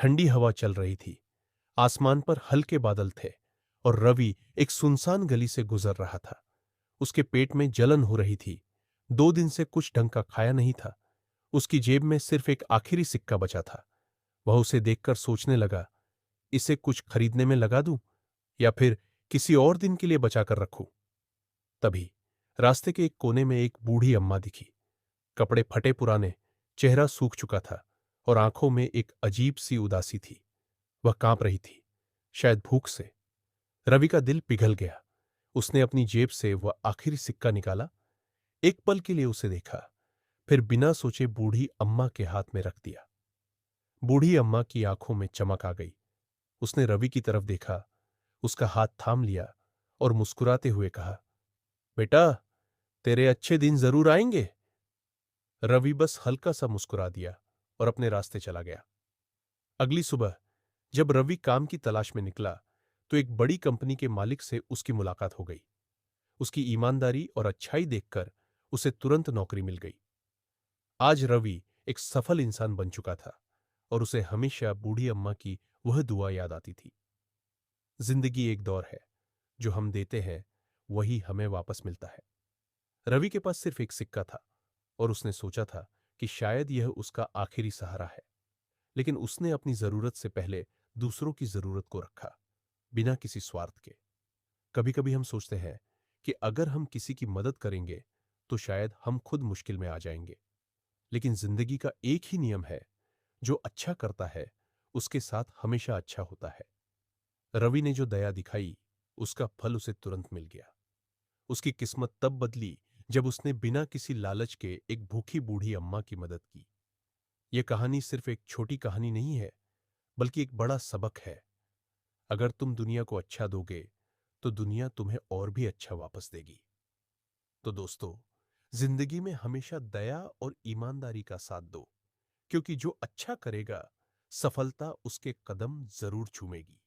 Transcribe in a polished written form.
ठंडी हवा चल रही थी। आसमान पर हल्के बादल थे और रवि एक सुनसान गली से गुजर रहा था। उसके पेट में जलन हो रही थी। 2 दिन से कुछ ढंग का खाया नहीं था। उसकी जेब में सिर्फ एक आखिरी सिक्का बचा था। वह उसे देखकर सोचने लगा, इसे कुछ खरीदने में लगा दूं या फिर किसी और दिन के लिए बचाकर रखूं। तभी रास्ते के एक कोने में एक बूढ़ी अम्मा दिखी। कपड़े फटे पुराने, चेहरा सूख चुका था और आंखों में एक अजीब सी उदासी थी। वह कांप रही थी, शायद भूख से। रवि का दिल पिघल गया। उसने अपनी जेब से वह आखिरी सिक्का निकाला, एक पल के लिए उसे देखा, फिर बिना सोचे बूढ़ी अम्मा के हाथ में रख दिया। बूढ़ी अम्मा की आंखों में चमक आ गई। उसने रवि की तरफ देखा, उसका हाथ थाम लिया और मुस्कुराते हुए कहा, बेटा, तेरे अच्छे दिन जरूर आएंगे। रवि बस हल्का सा मुस्कुरा दिया और अपने रास्ते चला गया। अगली सुबह जब रवि काम की तलाश में निकला तो एक बड़ी कंपनी के मालिक से उसकी मुलाकात हो गई। उसकी ईमानदारी और अच्छाई देखकर उसे तुरंत नौकरी मिल गई। आज रवि एक सफल इंसान बन चुका था और उसे हमेशा बूढ़ी अम्मा की वह दुआ याद आती थी। जिंदगी एक दौर है, जो हम देते हैं वही हमें वापस मिलता है। रवि के पास सिर्फ एक सिक्का था और उसने सोचा था कि शायद यह उसका आखिरी सहारा है। लेकिन उसने अपनी जरूरत से पहले दूसरों की जरूरत को रखा, बिना किसी स्वार्थ के। कभी कभी हम सोचते हैं कि अगर हम किसी की मदद करेंगे तो शायद हम खुद मुश्किल में आ जाएंगे। लेकिन जिंदगी का एक ही नियम है, जो अच्छा करता है उसके साथ हमेशा अच्छा होता है। रवि ने जो दया दिखाई, उसका फल उसे तुरंत मिल गया। उसकी किस्मत तब बदली जब उसने बिना किसी लालच के एक भूखी बूढ़ी अम्मा की मदद की। यह कहानी सिर्फ एक छोटी कहानी नहीं है, बल्कि एक बड़ा सबक है। अगर तुम दुनिया को अच्छा दोगे तो दुनिया तुम्हें और भी अच्छा वापस देगी। तो दोस्तों, जिंदगी में हमेशा दया और ईमानदारी का साथ दो, क्योंकि जो अच्छा करेगा, सफलता उसके कदम जरूर चूमेगी।